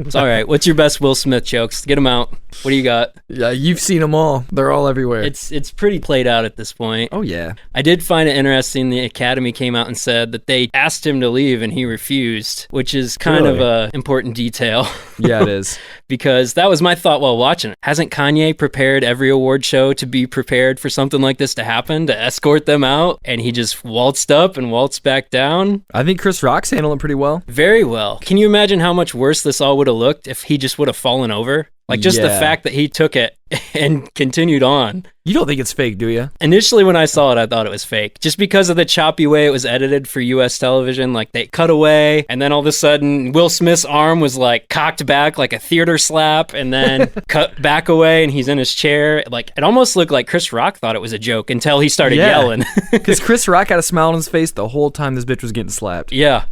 It's all right. What's your best Will Smith jokes? Get them out. What do you got? Yeah, you've seen them all. They're all everywhere. It's pretty played out at this point. Oh, yeah. I did find it interesting the Academy came out and said that they asked him to leave and he refused, which is kind of a important detail. Yeah, it is. Because that was my thought while watching it. Hasn't Kanye prepared every award show to be prepared for something like this to happen, to escort them out? And he just waltzed up and waltzed back down? I think Chris Rock's handling pretty well. Very well. Can you imagine how much worse this all would have looked if he just would have fallen over? Like, just the fact that he took it and continued on. You don't think it's fake, do you? Initially, when I saw it, I thought it was fake. Just because of the choppy way it was edited for U.S. television. Like, they cut away, and then all of a sudden, Will Smith's arm was, like, cocked back like a theater slap, and then cut back away, and he's in his chair. Like, it almost looked like Chris Rock thought it was a joke until he started yelling. Because Chris Rock had a smile on his face the whole time this bitch was getting slapped. Yeah.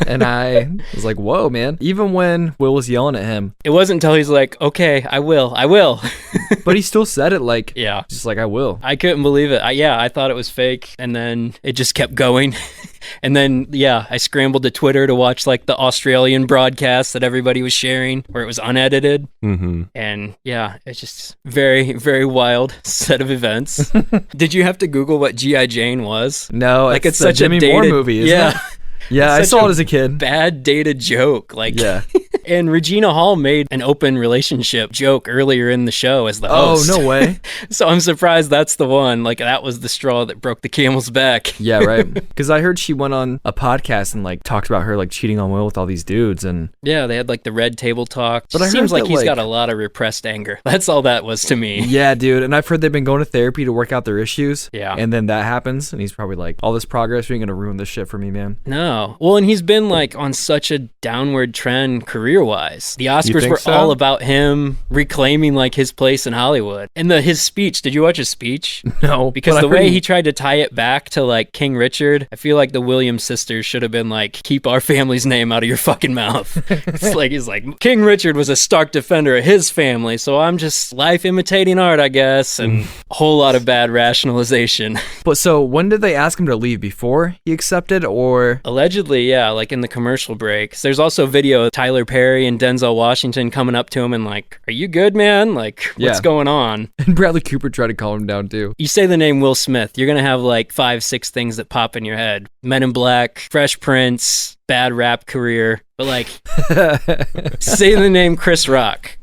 And I was like, whoa, man. Even when Will was yelling at him. It wasn't until he's like, okay, I will. But he still said it like, yeah, just like, I will. I couldn't believe it. I thought it was fake. And then it just kept going. And then, I scrambled to Twitter to watch like the Australian broadcast that everybody was sharing where it was unedited. Mm-hmm. And it's just very, very wild set of events. Did you have to Google what G.I. Jane was? No, like it's such a Demi dated Moore movie, isn't it? Yeah, I saw it as a kid. Bad dated joke. Like, yeah. And Regina Hall made an open relationship joke earlier in the show as the host. Oh, no way. So I'm surprised that's the one. Like, that was the straw that broke the camel's back. Yeah, right. Because I heard she went on a podcast and like talked about her like cheating on Will with all these dudes. And yeah, they had like the red table talk. But it seems like he's got a lot of repressed anger. That's all that was to me. Yeah, dude. And I've heard they've been going to therapy to work out their issues. Yeah. And then that happens. And he's probably like, all this progress, you ain't going to ruin this shit for me, man. No. Well, and he's been like on such a downward trend career-wise. The Oscars were all about him reclaiming like his place in Hollywood. And his speech, did you watch his speech? No. Because the way he tried to tie it back to like King Richard, I feel like the Williams sisters should have been like, keep our family's name out of your fucking mouth. It's like, he's like, King Richard was a stark defender of his family, so I'm just life imitating art, I guess. And a whole lot of bad rationalization. But so when did they ask him to leave? Before he accepted or? Allegedly, yeah, like in the commercial breaks. There's also video of Tyler Perry and Denzel Washington coming up to him and like, are you good, man? Like, what's going on? And Bradley Cooper tried to calm him down too. You say the name Will Smith, you're going to have like 5-6 things that pop in your head. Men in Black, Fresh Prince, bad rap career. But like, say the name Chris Rock.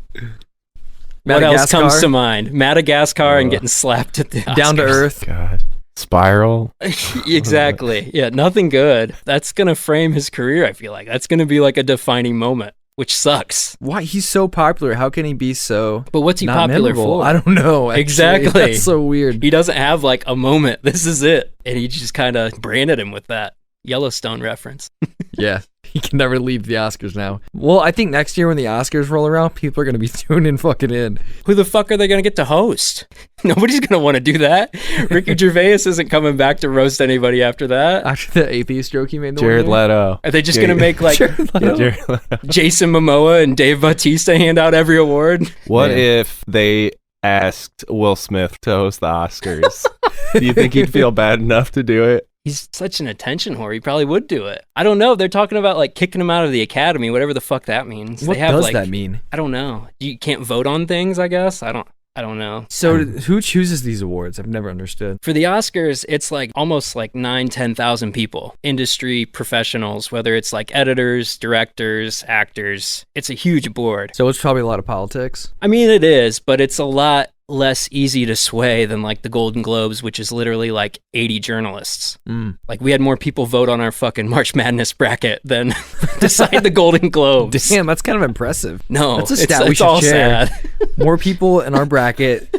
What else comes to mind? Madagascar and getting slapped at the Oscars. Down to Earth. God. Spiral. Exactly. Yeah, nothing good. That's going to frame his career, I feel like. That's going to be like a defining moment, which sucks. Why? He's so popular. How can he be so But what's he popular memorable? for? I don't know. Actually. Exactly. That's so weird. He doesn't have like a moment. This is it. And he just kind of branded him with that Yellowstone reference. Yeah. He can never leave the Oscars now. Well, I think next year when the Oscars roll around, people are going to be tuning fucking in. Who the fuck are they going to get to host? Nobody's going to want to do that. Ricky Gervais isn't coming back to roast anybody after that. After the atheist joke he made. Jared Leto. Are they just going to make like Jared Leto. Jason Momoa and Dave Bautista hand out every award? What if they asked Will Smith to host the Oscars? Do you think he'd feel bad enough to do it? He's such an attention whore. He probably would do it. I don't know. They're talking about like kicking him out of the Academy, whatever the fuck that means. What does that mean? I don't know. You can't vote on things, I guess. I don't know. So who chooses these awards? I've never understood. For the Oscars, it's like almost like 9,000-10,000 people, industry professionals, whether it's like editors, directors, actors. It's a huge board. So it's probably a lot of politics. I mean, it is, but it's a lot less easy to sway than like the Golden Globes, which is literally like 80 journalists. Like we had more people vote on our fucking March Madness bracket than decide the Golden Globes. Damn, that's kind of impressive. No, that's a stat we it's should all share. sad. More people in our bracket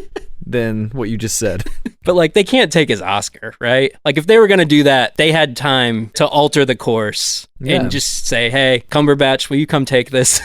than what you just said. But like they can't take his Oscar, right? Like if they were going to do that, they had time to alter the course and just say, hey, Cumberbatch, will you come take this?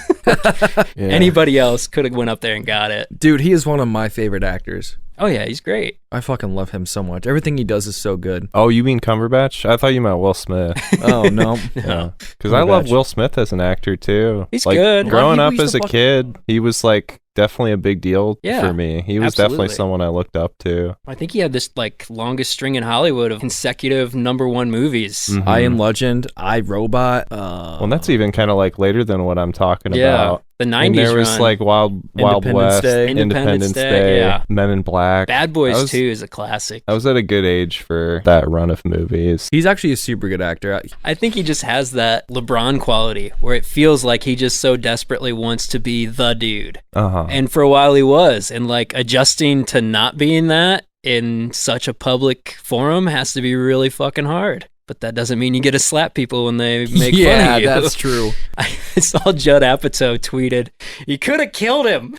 Anybody else could have went up there and got it. Dude, he is one of my favorite actors. Oh yeah, he's great. I fucking love him so much. Everything he does is so good. Oh, you mean Cumberbatch? I thought you meant Will Smith. Oh, no. Yeah. Because I love Will Smith as an actor, too. He's good. Growing Well, up as a kid, he was like definitely a big deal for me. He was definitely someone I looked up to. I think he had this like longest string in Hollywood of consecutive #1 movies. Mhm. I Am Legend, I, Robot. Well, that's even kind of like later than what I'm talking Yeah. about. The 90s And there was run. like Wild West, Day. Independence Day, yeah. Men in Black. Bad Boys 2 is a classic. I was at a good age for that run of movies. He's actually a super good actor. I think he just has that LeBron quality where it feels like he just so desperately wants to be the dude. Uh-huh. And for a while he was. And like adjusting to not being that in such a public forum has to be really fucking hard. But that doesn't mean you get to slap people when they make fun of you. Yeah, that's true. I saw Judd Apatow tweeted, "You could have killed him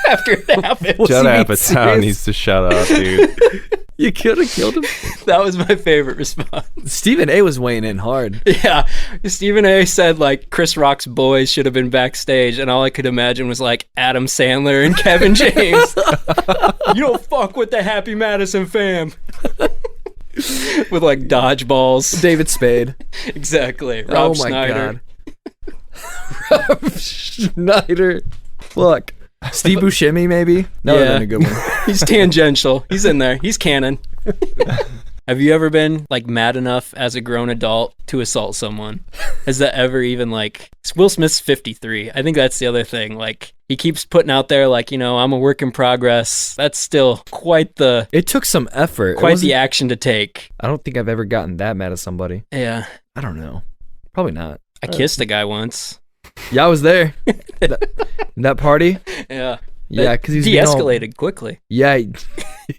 after it happened." Judd Apatow needs to shut up, dude. You could have killed him. That was my favorite response. Stephen A was weighing in hard. Yeah, Stephen A said like Chris Rock's boys should have been backstage, and all I could imagine was like Adam Sandler and Kevin James. You don't fuck with the Happy Madison fam. With like dodgeballs. David Spade. Exactly. Rob Schneider. God. Rob Schneider. Look. Steve Buscemi, maybe? That would have been a good one. He's tangential. He's in there. He's canon. Have you ever been like mad enough as a grown adult to assault someone? Has that ever even like... Will Smith's 53. I think that's the other thing. Like he keeps putting out there like, you know, I'm a work in progress. That's still quite the... It took some effort. Quite the action to take. I don't think I've ever gotten that mad at somebody. Yeah. I don't know. Probably not. I kissed a guy once. Yeah, I was there. that party? Yeah. Yeah, because he's de-escalated quickly. Yeah,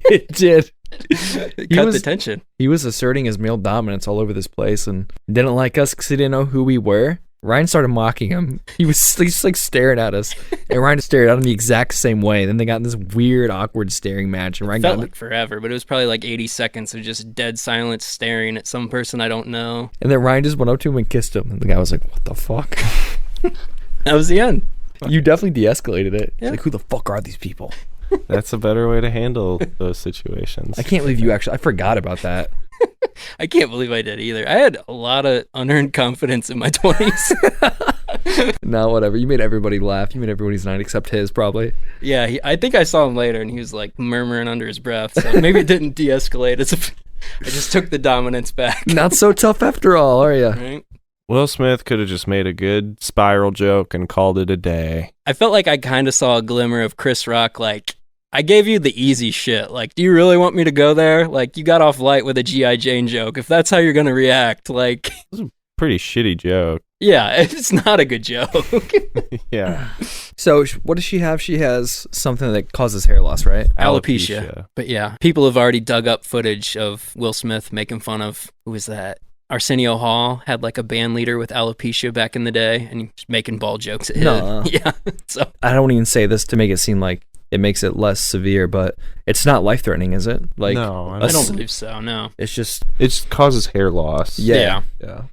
it did. Cut the tension. He was asserting his male dominance all over this place and didn't like us because he didn't know who we were. Ryan started mocking him. He's like staring at us, and Ryan stared at him the exact same way. Then they got in this weird, awkward staring match, and Ryan Felt like forever, but it was probably like 80 seconds of just dead silence staring at some person I don't know. And then Ryan just went up to him and kissed him, and the guy was like, "What the fuck?" That was the end. You definitely de-escalated it. Yeah. It's like, who the fuck are these people? That's a better way to handle those situations. I can't believe you actually... I forgot about that. I can't believe I did either. I had a lot of unearned confidence in my 20s. No, whatever. You made everybody laugh. You made everybody's night except his, probably. Yeah, I think I saw him later, and he was like murmuring under his breath. So maybe it didn't de-escalate. I just took the dominance back. Not so tough after all, are you? Right? Will Smith could have just made a good spiral joke and called it a day. I felt like I kind of saw a glimmer of Chris Rock, like, I gave you the easy shit. Like, do you really want me to go there? Like, you got off light with a G.I. Jane joke. If that's how you're going to react, like... It was a pretty shitty joke. Yeah, it's not a good joke. Yeah. So, what does she have? She has something that causes hair loss, right? Alopecia. But yeah, people have already dug up footage of Will Smith making fun of, who was that? Arsenio Hall had like a band leader with alopecia back in the day, and he was making bald jokes at him. No. Yeah. So I don't even say this to make it seem like it makes it less severe, but it's not life-threatening, is it? Like, no, I don't believe so, no. It's just... It just causes hair loss. Yeah. Yeah.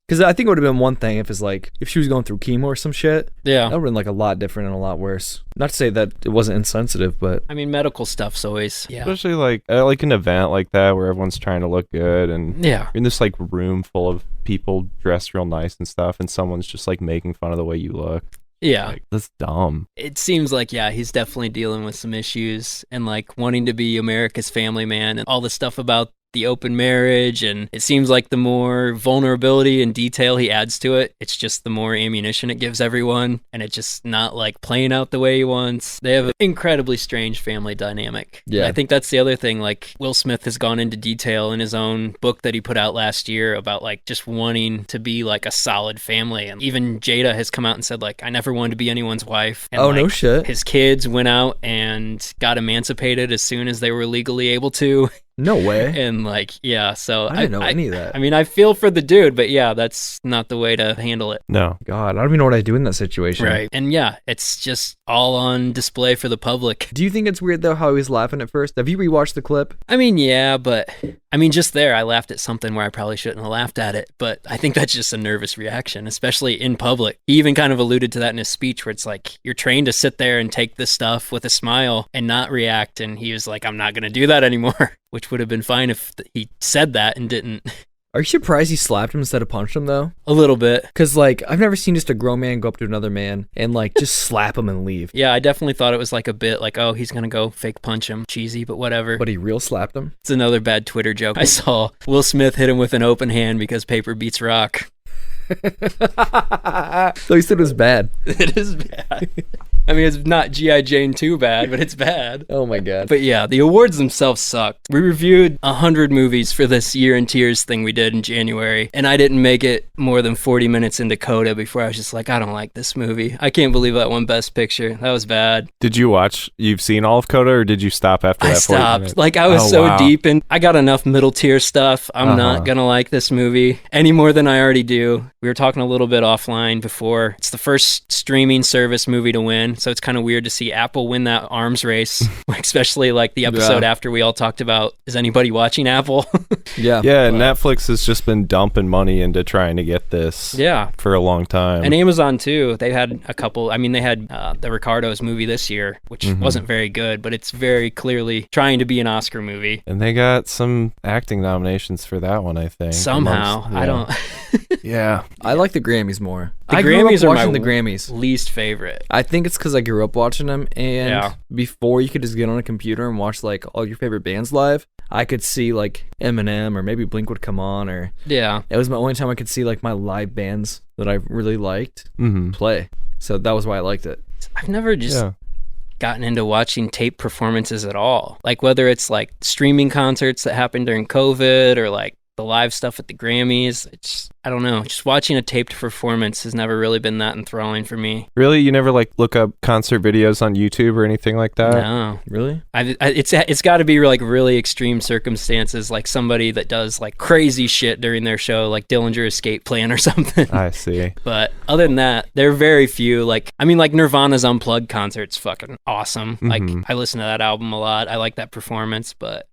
Because I think it would have been one thing if it's like, if she was going through chemo or some shit, Yeah. that would have been like a lot different and a lot worse. Not to say that it wasn't insensitive, but... I mean, medical stuff's always, yeah. Especially like at like an event like that where everyone's trying to look good and Yeah. you're in this like room full of people dressed real nice and stuff, and someone's just like making fun of the way you look. Yeah. Like, that's dumb. It seems like, yeah, he's definitely dealing with some issues and like wanting to be America's family man and all the stuff about the open marriage, and it seems like the more vulnerability and detail he adds to it, it's just the more ammunition it gives everyone, and it's just not like playing out the way he wants. They have an incredibly strange family dynamic. Yeah. And I think that's the other thing, like Will Smith has gone into detail in his own book that he put out last year about like just wanting to be like a solid family, and even Jada has come out and said like, I never wanted to be anyone's wife. And, Oh, like, no shit. his kids went out and got emancipated as soon as they were legally able to. No way. And like, yeah, so I didn't know any of that. I mean, I feel for the dude, but yeah, that's not the way to handle it. No. God, I don't even know what I'd do in that situation. Right. And yeah, it's just all on display for the public. Do you think it's weird, though, how he was laughing at first? Have you rewatched the clip? I mean, yeah, but I mean, just there, I laughed at something where I probably shouldn't have laughed at it, but I think that's just a nervous reaction, especially in public. He even kind of alluded to that in his speech where it's like, you're trained to sit there and take this stuff with a smile and not react. And he was like, I'm not going to do that anymore, which would have been fine if he said that and didn't. Are you surprised he slapped him instead of punched him, though? A little bit. Because, like, I've never seen just a grown man go up to another man and, like, just slap him and leave. Yeah, I definitely thought it was like a bit like, oh, he's going to go fake punch him. Cheesy, but whatever. But he real slapped him? It's another bad Twitter joke I saw. Will Smith hit him with an open hand because paper beats rock. So he said it was bad. It is bad. I mean, it's not G.I. Jane too bad, but it's bad. Oh my God. But yeah, the awards themselves sucked. We reviewed 100 movies for this Year in Tears thing we did in January, and I didn't make it more than 40 minutes into Coda before I was just like, I don't like this movie. I can't believe that won Best Picture. That was bad. Did you watch? You've seen all of Coda, or did you stop after that? I 40 stopped. minutes? Like, I was deep, and I got enough middle tier stuff. I'm not gonna like this movie any more than I already do. We were talking a little bit offline before. It's the first streaming service movie to win, so it's kind of weird to see Apple win that arms race, especially like the episode after we all talked about, is anybody watching Apple? Yeah. Yeah, Netflix has just been dumping money into trying to get this for a long time. And Amazon too. They had a couple, I mean, they had the Ricardo's movie this year, which wasn't very good, but it's very clearly trying to be an Oscar movie. And they got some acting nominations for that one, I think. Somehow. I don't... Yeah. I like the Grammys more. The I grew Grammys up are watching my the Grammys. least favorite. I think it's because I grew up watching them, and before you could just get on a computer and watch like all your favorite bands live, I could see like Eminem or maybe Blink would come on, or it was my only time I could see like my live bands that I really liked play. So that was why I liked it. I've never just gotten into watching tape performances at all. Like whether it's like streaming concerts that happened during COVID or like the live stuff at the Grammys. It's, I don't know. Just watching a taped performance has never really been that enthralling for me. Really? You never like look up concert videos on YouTube or anything like that? No. Really? It's got to be like really extreme circumstances, like somebody that does like crazy shit during their show, like Dillinger Escape Plan or something. I see. But other than that, there are very few. Like, I mean, like Nirvana's Unplugged concert's fucking awesome. Like, I listen to that album a lot. I like that performance, but...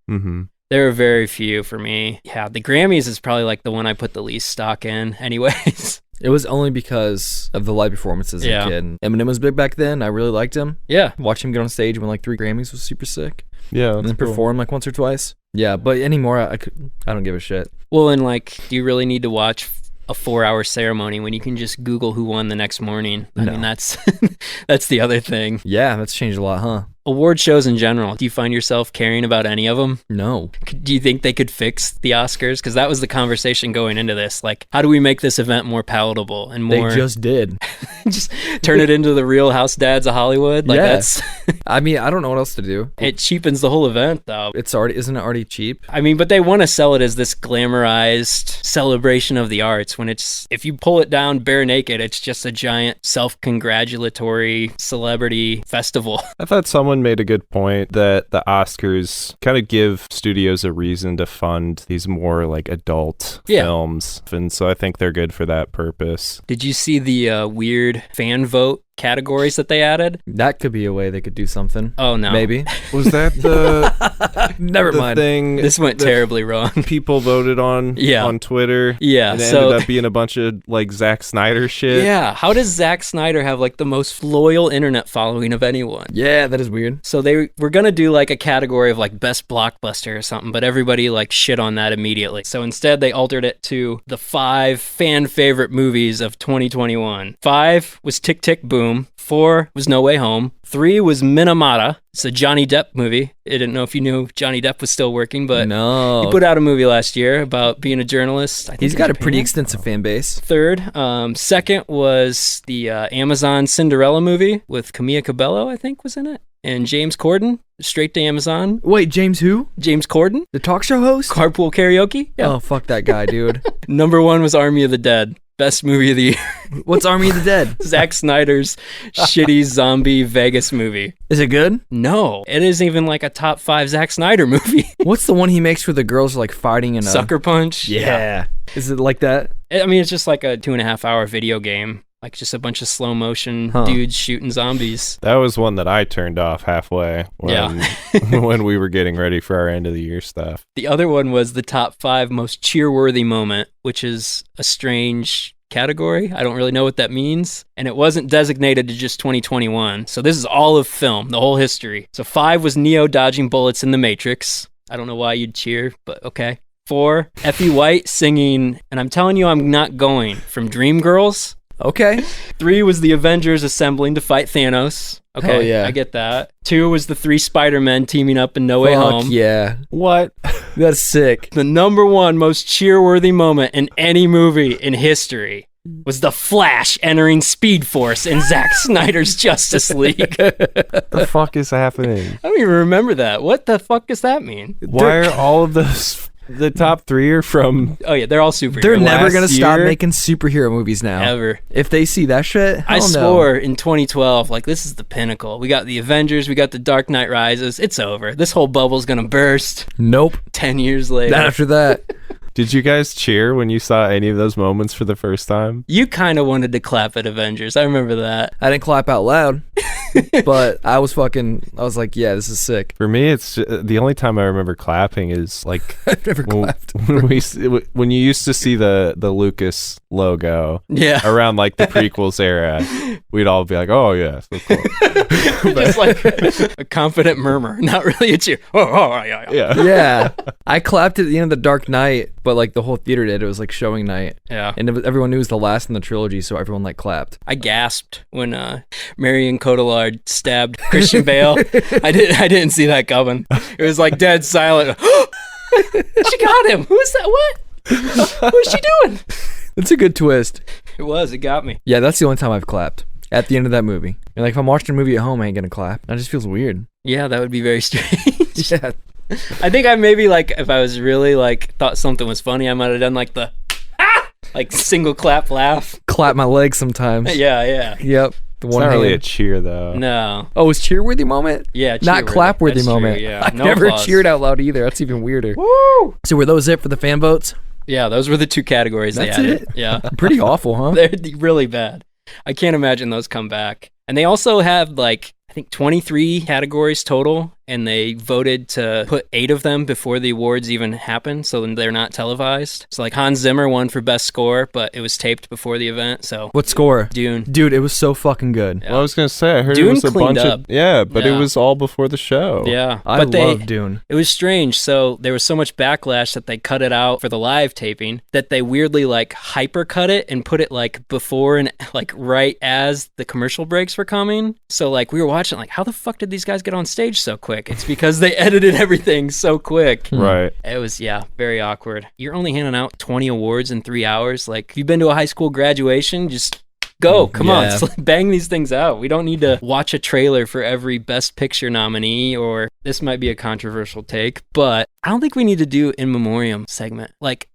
There are very few for me. Yeah, the Grammys is probably like the one I put the least stock in anyways. It was only because of the live performances as a kid. And Eminem was big back then. I really liked him. Yeah. Watching him get on stage and win like 3 Grammys was super sick. Yeah. And then perform like once or twice. Yeah, but anymore, I don't give a shit. Well, and like, do you really need to watch a 4-hour ceremony when you can just Google who won the next morning? I mean, that's that's the other thing. Yeah, that's changed a lot, huh? Award shows in general, do you find yourself caring about any of them? No. Do you think they could fix the Oscars? Because that was the conversation going into this. Like, how do we make this event more palatable and more... They just did. Just turn it into the Real House Dads of Hollywood? Like, that's... I mean, I don't know what else to do. It cheapens the whole event, though. Isn't it already cheap? I mean, but they want to sell it as this glamorized celebration of the arts when it's... If you pull it down bare naked, it's just a giant self-congratulatory celebrity festival. I thought someone made a good point that the Oscars kind of give studios a reason to fund these more like adult films, and so I think they're good for that purpose. Did you see the weird fan vote categories that they added? That could be a way they could do something. Oh no, maybe. Was that the never mind thing? This went terribly wrong. People voted on on Twitter. Yeah, and it ended up being a bunch of like Zack Snyder shit. Yeah, how does Zack Snyder have like the most loyal internet following of anyone? Yeah, that is weird. So they were gonna do like a category of like best blockbuster or something, but everybody like shit on that immediately. So instead they altered it to the 5 fan favorite movies of 2021. 5 was Tick Tick Boom. 4 was No Way Home. 3 was Minamata. It's a Johnny Depp movie. I didn't know if you knew Johnny Depp was still working, but he put out a movie last year about being a journalist. He's got a pretty extensive fan base. 3rd. 2nd was the Amazon Cinderella movie with Camilla Cabello, I think, was in it. And James Corden, straight to Amazon. Wait, James who? James Corden. The talk show host? Carpool Karaoke? Yeah. Oh, fuck that guy, dude. Number 1 was Army of the Dead. Best movie of the year. What's Army of the Dead? Zack Snyder's shitty zombie Vegas movie. Is it good? No. It isn't even like a top 5 Zack Snyder movie. What's the one he makes where the girls are like fighting in a... Sucker Punch? Yeah. Is it like that? I mean, it's just like a 2.5-hour video game Like just a bunch of slow motion dudes shooting zombies. That was one that I turned off halfway when we were getting ready for our end of the year stuff. The other one was the top 5 most cheer-worthy moment, which is a strange category. I don't really know what that means. And it wasn't designated to just 2021. So this is all of film, the whole history. So 5 was Neo dodging bullets in The Matrix. I don't know why you'd cheer, but okay. 4, Effie White singing And I'm Telling You I'm Not Going from Dreamgirls. Okay. 3 was the Avengers assembling to fight Thanos. Okay, hell yeah. I get that. 2 was the 3 Spider-Men teaming up in No Way Home. Yeah. What? That's sick. The number 1 most cheer-worthy moment in any movie in history was the Flash entering Speed Force in Zack Snyder's Justice League. The fuck is happening? I don't even remember that. What the fuck does that mean? Why are all of those... The top 3 are from... Oh, yeah, they're all superheroes. They're never going to stop making superhero movies now. Ever. If they see that shit, I swore in 2012, like, this is the pinnacle. We got the Avengers, we got the Dark Knight Rises. It's over. This whole bubble's going to burst. Nope. 10 years later. Not after that. Did you guys cheer when you saw any of those moments for the first time? You kind of wanted to clap at Avengers. I remember that. I didn't clap out loud, but I was like, yeah, this is sick. For me, it's the only time I remember clapping is like I've never clapped. When you used to see the Lucas logo around like the prequels era, we'd all be like, oh yeah, so cool. Just like a confident murmur, not really a cheer. Oh, yeah. Yeah. I clapped at the end of The Dark Knight, but like the whole theater did. It was like showing night. Yeah. And everyone knew it was the last in the trilogy, so everyone like clapped. I gasped when Marion Cotillard stabbed Christian Bale. I didn't see that coming. It was like dead silent. She got him. Who is that? What? What is she doing? That's a good twist. It got me. Yeah, that's the only time I've clapped. At the end of that movie. And like if I'm watching a movie at home, I ain't gonna clap. That just feels weird. Yeah, that would be very strange. Yeah. I think I maybe like if I was really like thought something was funny, I might have done like the like single clap laugh. Clap my legs sometimes. Yeah. Yep. It's not really a cheer though. No. Oh, it was cheerworthy moment? Yeah, not clapworthy That's moment. True, yeah. I've No never applause. cheered out loud either. That's even weirder. Woo! So were those it for the fan votes? Yeah, those were the 2 categories That's they added. it? Yeah. Pretty awful, huh? They're really bad. I can't imagine those come back. And they also have like I think 23 categories total, and they voted to put 8 of them before the awards even happen, so they're not televised. So like Hans Zimmer won for best score, but it was taped before the event. So what score? Dune. Dude, it was so fucking good. Yeah. Well, I was gonna say I heard Dune it was a cleaned bunch up. of but it was all before the show. Yeah, I love Dune. It was strange. So there was so much backlash that they cut it out for the live taping that they weirdly like hypercut it and put it like before and like right as the commercial breaks were coming. So like we were watching like how the fuck did these guys get on stage so quick? It's because they edited everything so quick. Right. It was very awkward. You're only handing out 20 awards in 3 hours. Like if you've been to a high school graduation, just go. Come on. Just, like, bang these things out. We don't need to watch a trailer for every Best Picture nominee, or this might be a controversial take, but I don't think we need to do in memoriam segment. Like,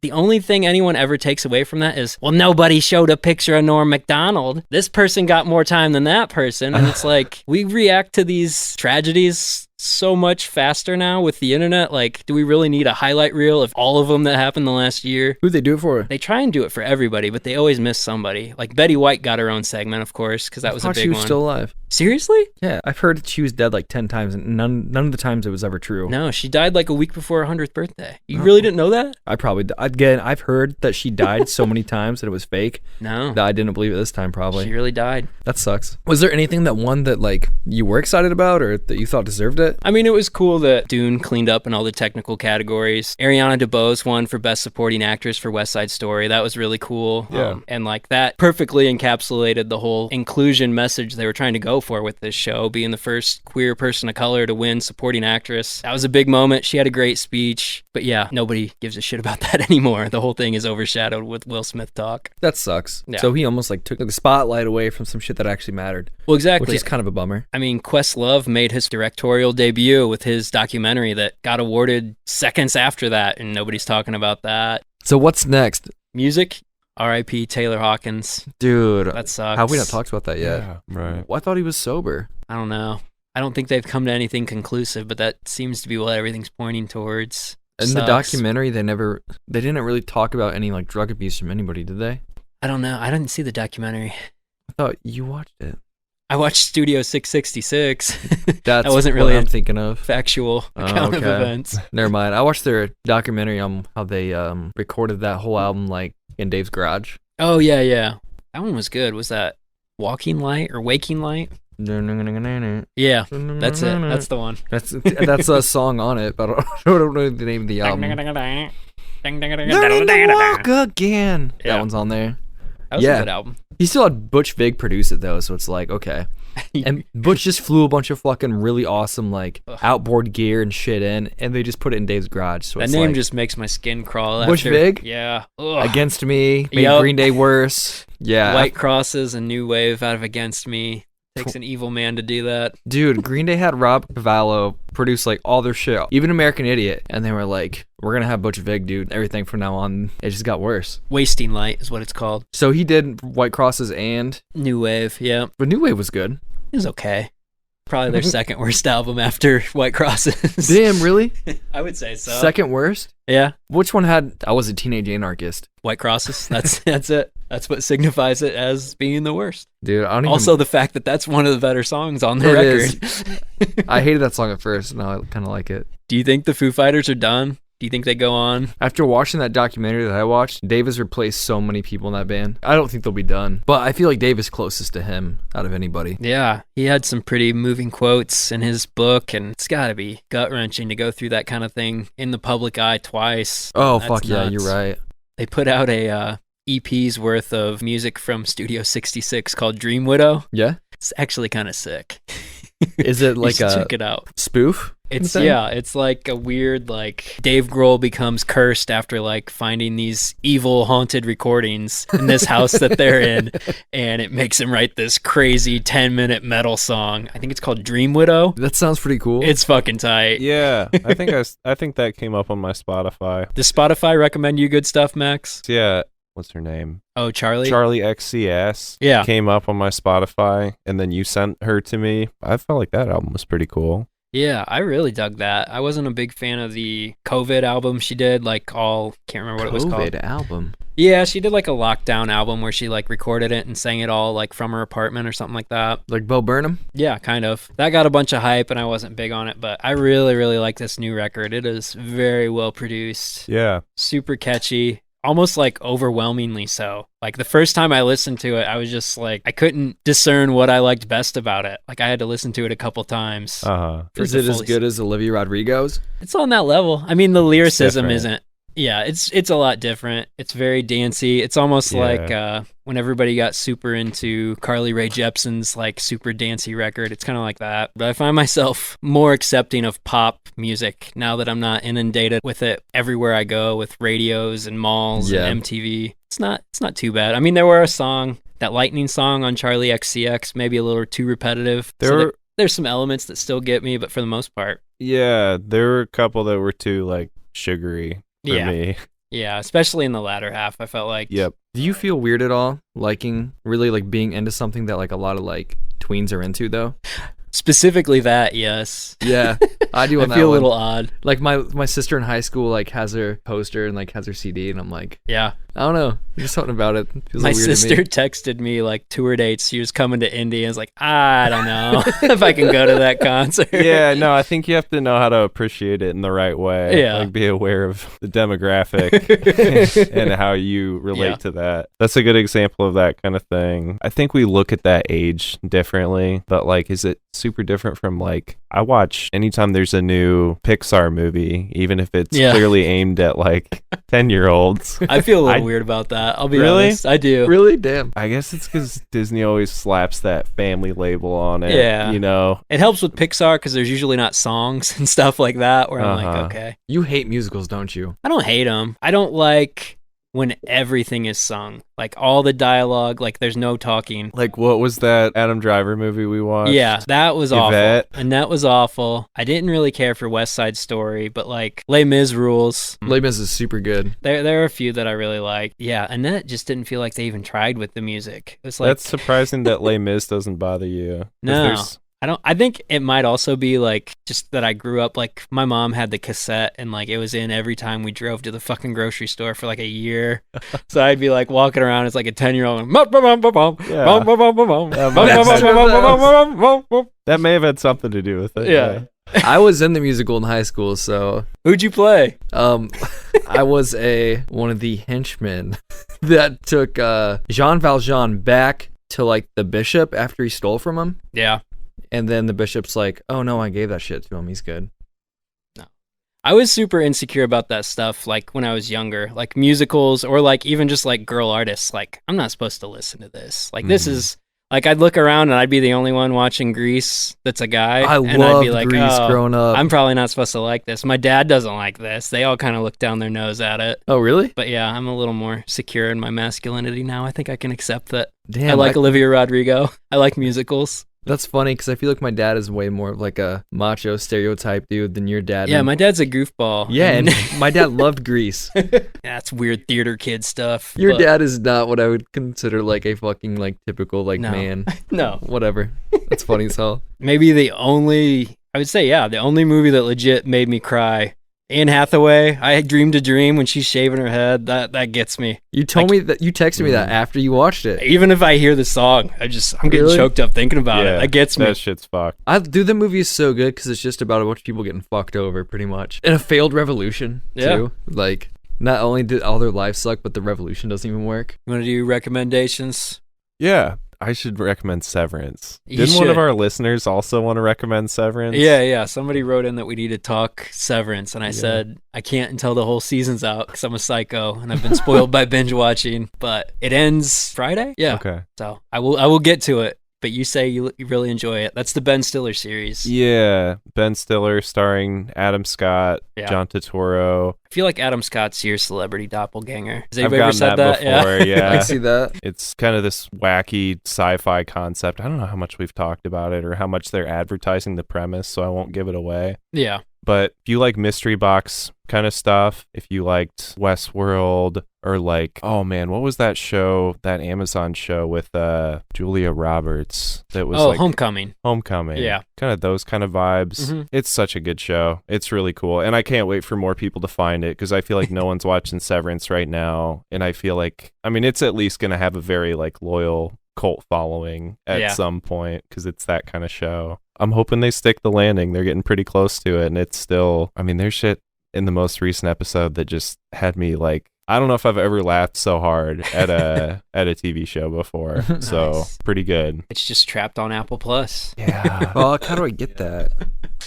the only thing anyone ever takes away from that is, well, nobody showed a picture of Norm Macdonald. This person got more time than that person. And it's like, we react to these tragedies so much faster now with the internet. Like, do we really need a highlight reel of all of them that happened the last year? Who'd they do it for? They try and do it for everybody, but they always miss somebody. Like Betty White got her own segment, of course, because that was a big one. She was still alive. Seriously? Yeah, I've heard she was dead like 10 times, and none of the times it was ever true. No, she died like a week before her 100th birthday. You really didn't know that? Again, I've heard that she died so many times that it was fake. No. That I didn't believe it this time, probably. She really died. That sucks. Was there anything that won that like you were excited about or that you thought deserved it? I mean, it was cool that Dune cleaned up in all the technical categories. Ariana DeBose won for Best Supporting Actress for West Side Story. That was really cool. Yeah. And like that perfectly encapsulated the whole inclusion message they were trying to go for with this show, being the first queer person of color to win Supporting Actress. That was a big moment. She had a great speech. But yeah, nobody gives a shit about that anymore. The whole thing is overshadowed with Will Smith talk. That sucks. Yeah. So he almost like took the spotlight away from some shit that actually mattered. Well, exactly. Which is kind of a bummer. I mean, Questlove made his directorial debut with his documentary that got awarded seconds after that, and nobody's talking about that. So what's next? Music, R.I.P. Taylor Hawkins. Dude. That sucks. How have we not talked about that yet? Yeah, right. Well, I thought he was sober. I don't know. I don't think they've come to anything conclusive, but that seems to be what everything's pointing towards. In the documentary, they didn't really talk about any like drug abuse from anybody, did they? I don't know. I didn't see the documentary. I thought you watched it. I watched Studio 666. That's that wasn't really what I'm thinking of. Factual account of events. Never mind. I watched their documentary on how they recorded that whole album like in Dave's garage. Oh yeah. That one was good. Was that Walking Light or Waking Light? Yeah, that's it. That's the one. That's a song on it, but I don't know the name of the album. Learning to walk again. Yeah. That one's on there. That was a good album. He still had Butch Vig produce it though, so it's like, okay. And Butch just flew a bunch of fucking really awesome like outboard gear and shit in, and they just put it in Dave's garage. So that name just makes my skin crawl. Butch Vig? Yeah. Against Me, made Green Day worse. Yeah. White Crosses and New Wave out of Against Me. Takes an evil man to do that. Dude, Green Day had Rob Cavallo produce like all their shit, even American Idiot, and they were like, we're gonna have Butch Vig do everything from now on. It just got worse. Wasting Light is what it's called. So he did White Crosses and New Wave, yeah. But New Wave was good. It was okay. Probably their second worst album after White Crosses. Damn, really? I would say so. Second worst? Yeah. Which one had I Was a Teenage Anarchist? White Crosses. That's it. That's what signifies it as being the worst. Dude, I don't even... Also the fact that that's one of the better songs on the record. I hated that song at first, and now I kind of like it. Do you think the Foo Fighters are done? Do you think they go on? After watching that documentary that I watched, Dave has replaced so many people in that band. I don't think they'll be done. But I feel like Dave is closest to him out of anybody. Yeah, he had some pretty moving quotes in his book, and it's got to be gut-wrenching to go through that kind of thing in the public eye twice. Oh, fuck yeah, you're right. They put out a EP's worth of music from Studio 66 called Dream Widow. Yeah? It's actually kind of sick. Is it like a check it out. Spoof? It's like a weird like Dave Grohl becomes cursed after like finding these evil haunted recordings in this house that they're in, and it makes him write this crazy 10-minute metal song. I think it's called Dream Widow. That sounds pretty cool. It's fucking tight. Yeah, I think that came up on my Spotify. Does Spotify recommend you good stuff, Max? Yeah. What's her name? Oh, Charli? Charli XCX. Yeah. Came up on my Spotify, and then you sent her to me. I felt like that album was pretty cool. Yeah, I really dug that. I wasn't a big fan of the COVID album she did, can't remember what it was called. COVID album? Yeah, she did like a lockdown album where she like recorded it and sang it all like from her apartment or something like that. Like Bo Burnham? Yeah, kind of. That got a bunch of hype and I wasn't big on it, but I really, really like this new record. It is very well produced. Yeah. Super catchy. Almost like overwhelmingly so. Like the first time I listened to it, I was just like, I couldn't discern what I liked best about it. Like I had to listen to it a couple times. Is it as good as Olivia Rodrigo's? It's on that level. I mean, the lyricism isn't. Yeah, it's a lot different. It's very dancey. It's almost like when everybody got super into Carly Rae Jepsen's like super dancey record. It's kind of like that. But I find myself more accepting of pop music now that I'm not inundated with it everywhere I go with radios and malls and MTV. It's not too bad. I mean, there were a song, that Lightning song on Charli XCX, maybe a little too repetitive. There's some elements that still get me, but for the most part. Yeah, there were a couple that were too like sugary. For me. Yeah, especially in the latter half, I felt like. Yep. Do you feel weird at all really being into something that like a lot of like tweens are into though? Specifically that, yes. Yeah, I do. I feel a little odd. Like my sister in high school like has her poster and like has her CD, and I'm like, yeah, I don't know, there's something about it. Feels my weird sister to me. Texted me like tour dates. She was coming to Indy, and I was like, I don't know if I can go to that concert. Yeah, no, I think you have to know how to appreciate it in the right way. Yeah, like be aware of the demographic and how you relate to that. That's a good example of that kind of thing. I think we look at that age differently, but like, is it super different from like, I watch anytime there's a new Pixar movie, even if it's clearly aimed at like 10-year-olds. I feel a little weird about that. I'll be honest. I do. Really? Damn. I guess it's because Disney always slaps that family label on it. Yeah. You know? It helps with Pixar because there's usually not songs and stuff like that where I'm like, okay. You hate musicals, don't you? I don't hate them. I don't like when everything is sung. Like all the dialogue, like there's no talking. Like what was that Adam Driver movie we watched? Yeah, that was Yvette. awful. And that was awful. I didn't really care for West Side Story, but like Les Mis rules. Les Mis is super good. There are a few that I really like. Yeah, Annette just didn't feel like they even tried with the music. It was like, that's surprising that Les Mis doesn't bother you. No. I think it might also be like just that I grew up like my mom had the cassette and like it was in every time we drove to the fucking grocery store for like a year. So I'd be like walking around as like a 10-year-old. That may have had something to do with it. Yeah. I was in the musical in high school, so Who'd you play? I was one of the henchmen that took Jean Valjean back to like the bishop after he stole from him. Yeah. And then the bishop's like, "Oh no, I gave that shit to him. He's good." No. I was super insecure about that stuff like when I was younger, like musicals or like even just like girl artists. Like, I'm not supposed to listen to this. Like, this is like I'd look around and I'd be the only one watching Grease that's a guy. I and I'd be loved like, Grease growing up. I'm probably not supposed to like this. My dad doesn't like this. They all kind of look down their nose at it. Oh, really? But yeah, I'm a little more secure in my masculinity now. I think I can accept that. Damn, I like Olivia Rodrigo. I like musicals. That's funny because I feel like my dad is way more of like a macho stereotype dude than your dad. Yeah, my dad's a goofball. Yeah, and my dad loved Grease. That's weird theater kid stuff. Your dad is not what I would consider like a fucking like typical like man. No. Whatever. That's funny as hell. Maybe the only movie that legit made me cry. Anne Hathaway, I Dreamed a Dream when she's shaving her head. That gets me. You told me that you texted me that after you watched it. Even if I hear the song, I'm getting choked up thinking about it. That gets me. That shit's fucked. The movie is so good because it's just about a bunch of people getting fucked over, pretty much, in a failed revolution too. Like, not only did all their lives suck, but the revolution doesn't even work. You want to do recommendations? Yeah. I should recommend Severance. You Didn't should. one of our listeners also want to recommend Severance? Yeah. Somebody wrote in that we need to talk Severance, and I said I can't until the whole season's out because I'm a psycho and I've been spoiled by binge watching. But it ends Friday. Yeah. Okay. So I will get to it. But you say you really enjoy it. That's the Ben Stiller series. Yeah, Ben Stiller starring Adam Scott, John Turturro. I feel like Adam Scott's your celebrity doppelganger. Has I've anybody ever said gotten that before, yeah. I see that. It's kind of this wacky sci-fi concept. I don't know how much we've talked about it or how much they're advertising the premise, so I won't give it away. Yeah. But if you like mystery box kind of stuff, if you liked Westworld or like, oh man, what was that show, that Amazon show with Julia Roberts that was like Homecoming. Yeah. Kind of those kind of vibes. Mm-hmm. It's such a good show. It's really cool. And I can't wait for more people to find it because I feel like no one's watching Severance right now. And I feel like, I mean, it's at least going to have a very like loyal cult following at some point because it's that kind of show. I'm hoping they stick the landing. They're getting pretty close to it. And it's still, I mean, there's shit in the most recent episode that just had me like, I don't know if I've ever laughed so hard at a TV show before. Nice. So pretty good. It's just trapped on Apple Plus. Yeah. Well, how do I get that?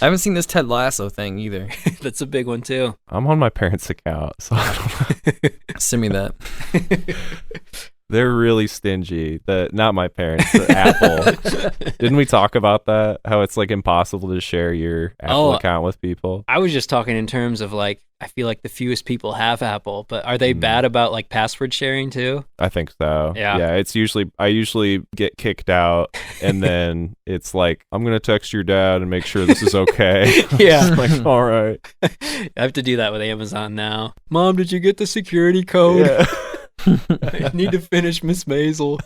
I haven't seen this Ted Lasso thing either. That's a big one too. I'm on my parents' account, so I don't know. Send me that. They're really stingy. Not my parents, the Apple. Didn't we talk about that? How it's like impossible to share your Apple account with people? I was just talking in terms of like, I feel like the fewest people have Apple, but are they bad about like password sharing too? I think so. Yeah. Yeah. I usually get kicked out and then it's like, I'm going to text your dad and make sure this is okay. Yeah. Like, all right. I have to do that with Amazon now. Mom, did you get the security code? Yeah. I need to finish Miss Maisel.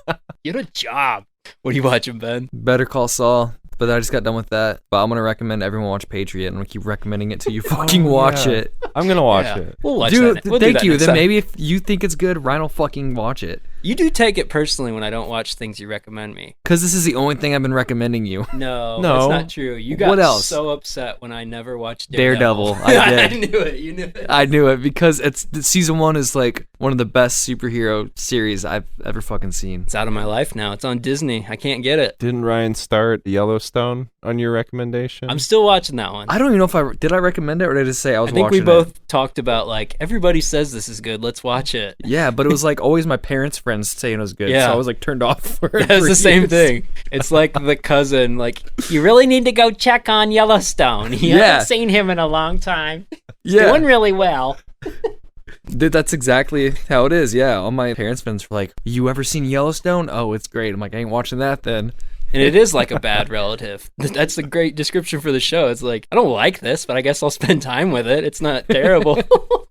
Get a job. What are you watching, Ben? Better Call Saul. But I just got done with that. But I'm going to recommend everyone watch Patriot. I'm going to keep recommending it till you fucking watch it. I'm going to watch it. We'll watch Dude, that. We'll thank you. Then Then maybe if you think it's good, Ryan will fucking watch it. You do take it personally when I don't watch things you recommend me. Because this is the only thing I've been recommending you. No, that's not true. You got What else? so upset when I never watched Daredevil. I did. I knew it. You knew it. I knew it because season 1 is like one of the best superhero series I've ever fucking seen. It's out of my life now. It's on Disney. I can't get it. Didn't Ryan start Yellowstone on your recommendation? I'm still watching that one. I don't even know if I recommend it or did I just say I was I think watching we both talked about like everybody says this is good. Let's watch it. Yeah, but it was like always my parents' friends saying it was good. Yeah. So I was like turned off for it. It's for the same years. thing. It's like the cousin, like, you really need to go check on Yellowstone. You haven't seen him in a long time. He's doing really well. Dude, that's exactly how it is. Yeah, all my parents' friends were like, "You ever seen Yellowstone? Oh, it's great." I'm like, I ain't watching that then. And it is like a bad relative. That's a great description for the show. It's like, I don't like this, but I guess I'll spend time with it. It's not terrible.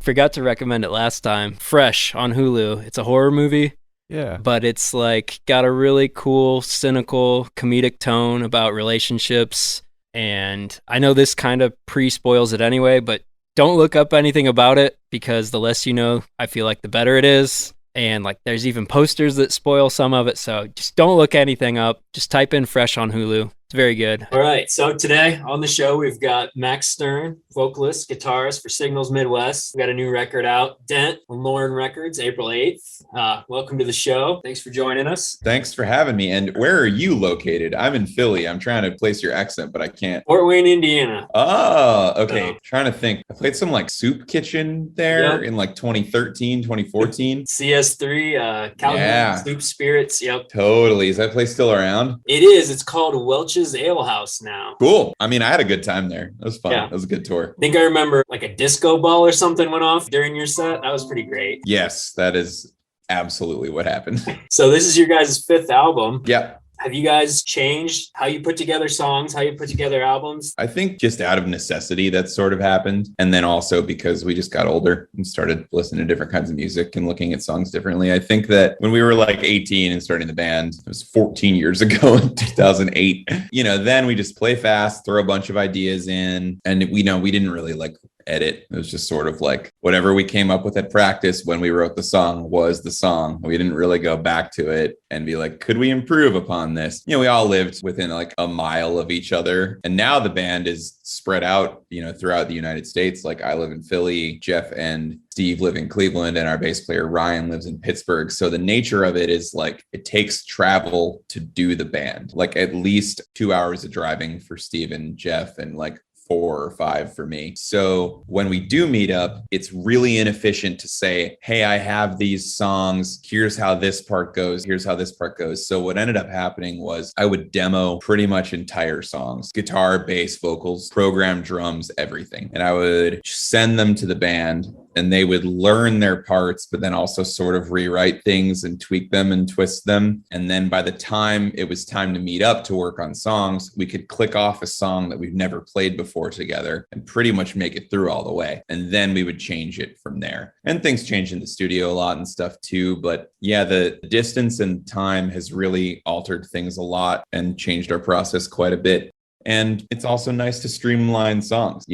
Forgot to recommend it last time. Fresh on Hulu. It's a horror movie. Yeah. but it's like got a really cool, cynical, comedic tone about relationships. And I know this kind of pre-spoils it anyway, but don't look up anything about it because the less you know, I feel like the better it is. And like there's even posters that spoil some of it. So just don't look anything up. Just type in Fresh on Hulu. It's very good. All right. So today on the show, we've got Max Stern, vocalist, guitarist for Signals Midwest. We got a new record out, Dent, on Lauren Records, April 8th. Welcome to the show. Thanks for joining us. Thanks for having me. And where are you located? I'm in Philly. I'm trying to place your accent, but I can't. Fort Wayne, Indiana. Oh, okay. Trying to think. I played some like soup kitchen there Yep. in like 2013, 2014. CS3, Calvin Yeah. Soup Spirits. Yep. Totally. Is that place still around? It is. It's called Welch's Ale House now. Cool. I mean, I had a good time there. It was fun. Yeah. It was a good tour. I think I remember like a disco ball or something went off during your set. That was pretty great. Yes, that is absolutely what happened. So this is your guys' 5th album. Yeah. Have you guys changed how you put together songs, how you put together albums? I think just out of necessity that sort of happened. And then also because we just got older and started listening to different kinds of music and looking at songs differently. I think that when we were like 18 and starting the band, it was 14 years ago in 2008, then we just play fast, throw a bunch of ideas in. And we didn't really like edit. It was just sort of like whatever we came up with at practice when we wrote the song was the song. We didn't really go back to it and be like, could we improve upon this? We all lived within like a mile of each other. And now the band is spread out, throughout the United States. Like I live in Philly, Jeff and Steve live in Cleveland, and our bass player Ryan lives in Pittsburgh. So the nature of it is like it takes travel to do the band, like at least 2 hours of driving for Steve and Jeff and like 4 or 5 for me. So when we do meet up, it's really inefficient to say, hey, I have these songs. Here's how this part goes. Here's how this part goes. So what ended up happening was I would demo pretty much entire songs, guitar, bass, vocals, program, drums, everything. And I would send them to the band and they would learn their parts, but then also sort of rewrite things and tweak them and twist them. And then by the time it was time to meet up to work on songs, we could click off a song that we've never played before together and pretty much make it through all the way. And then we would change it from there. And things change in the studio a lot and stuff too. But yeah, the distance and time has really altered things a lot and changed our process quite a bit. And it's also nice to streamline songs,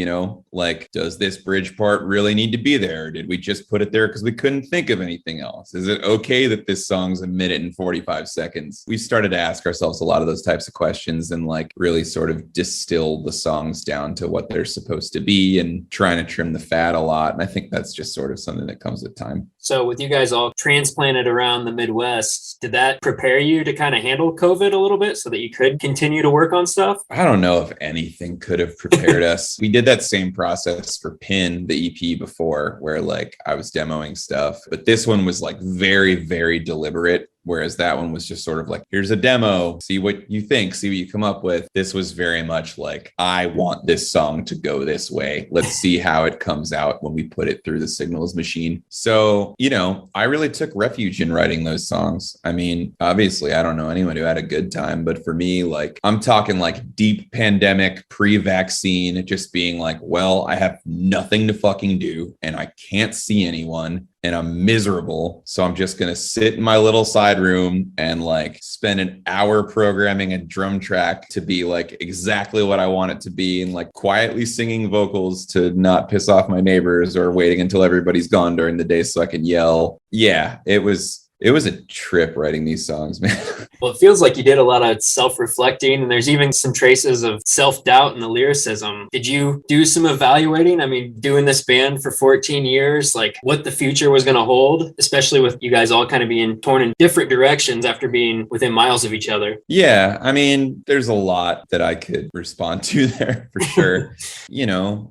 like, does this bridge part really need to be there? Did we just put it there because we couldn't think of anything else? Is it okay that this song's 1 minute and 45 seconds? We started to ask ourselves a lot of those types of questions and like really sort of distill the songs down to what they're supposed to be and trying to trim the fat a lot. And I think that's just sort of something that comes with time. So with you guys all transplanted around the Midwest, did that prepare you to kind of handle COVID a little bit so that you could continue to work on stuff? I don't know if anything could have prepared us. We did that same process for Pin, the EP before, where like I was demoing stuff, but this one was like very, very deliberate. Whereas that one was just sort of like, here's a demo, see what you think, see what you come up with. This was very much like, I want this song to go this way. Let's see how it comes out when we put it through the signals machine. So, I really took refuge in writing those songs. I mean, obviously, I don't know anyone who had a good time, but for me, like, I'm talking like deep pandemic, pre-vaccine, just being like, well, I have nothing to fucking do and I can't see anyone. And I'm miserable. So I'm just going to sit in my little side room and like spend an hour programming a drum track to be like exactly what I want it to be. And like quietly singing vocals to not piss off my neighbors or waiting until everybody's gone during the day so I can yell. Yeah, it was a trip writing these songs, man. Well, it feels like you did a lot of self-reflecting, and there's even some traces of self-doubt in the lyricism. Did you do some evaluating? I mean, doing this band for 14 years, like what the future was going to hold, especially with you guys all kind of being torn in different directions after being within miles of each other. Yeah, I mean, there's a lot that I could respond to there for sure.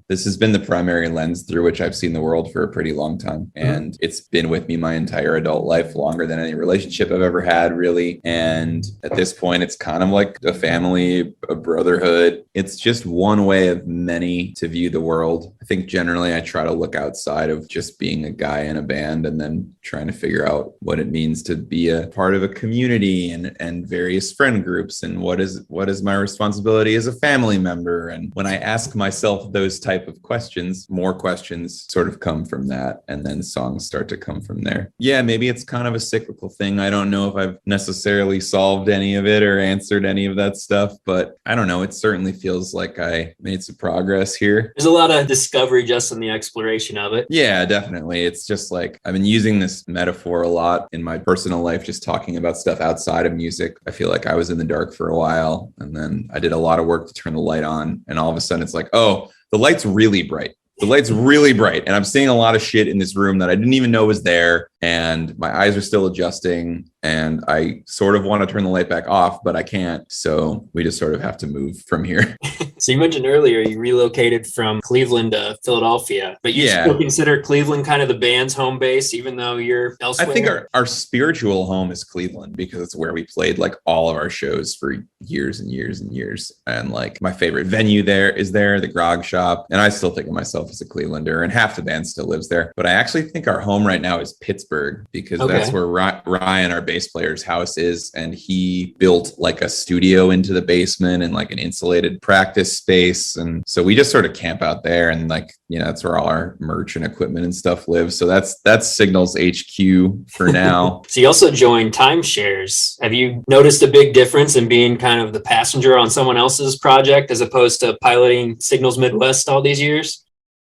This has been the primary lens through which I've seen the world for a pretty long time. And it's been with me my entire adult life, longer than any relationship I've ever had, really. And at this point, it's kind of like a family, a brotherhood. It's just one way of many to view the world. I think generally I try to look outside of just being a guy in a band and then trying to figure out what it means to be a part of a community and various friend groups and what is my responsibility as a family member. And when I ask myself those type of questions, more questions sort of come from that. And then songs start to come from there. Yeah, maybe it's kind of a cyclical thing. I don't know if I've necessarily solved any of it or answered any of that stuff, but I don't know. It certainly feels like I made some progress here. There's a lot of discovery just in the exploration of it. Yeah, definitely. It's just like I've been using this metaphor a lot in my personal life, just talking about stuff outside of music. I feel like I was in the dark for a while, and then I did a lot of work to turn the light on, and all of a sudden it's like, oh, the light's really bright. The light's really bright, and I'm seeing a lot of shit in this room that I didn't even know was there, and my eyes are still adjusting, and I sort of want to turn the light back off, but I can't. So we just sort of have to move from here. So you mentioned earlier you relocated from Cleveland to Philadelphia, but you still consider Cleveland kind of the band's home base, even though you're elsewhere? I think our spiritual home is Cleveland because it's where we played like all of our shows for years and years and years. And like my favorite venue there is the Grog Shop. And I still think of myself as a Clevelander, and half the band still lives there. But I actually think our home right now is Pittsburgh because that's where Ryan, our bass player's house is. And he built like a studio into the basement and like an insulated practice space, and so we just sort of camp out there, and like, you know, that's where all our merch and equipment and stuff lives. So that's Signal's HQ for now. So you also joined Timeshares. Have you noticed a big difference in being kind of the passenger on someone else's project as opposed to piloting Signals Midwest all these years?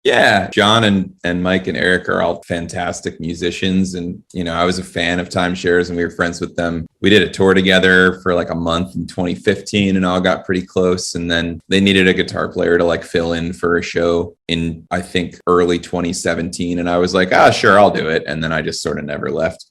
Yeah, John and Mike and Eric are all fantastic musicians. And, you know, I was a fan of Timeshares and we were friends with them. We did a tour together for like a month in 2015 and all got pretty close. And then they needed a guitar player to like fill in for a show in, I think, early 2017. And I was like, sure, I'll do it. And then I just sort of never left.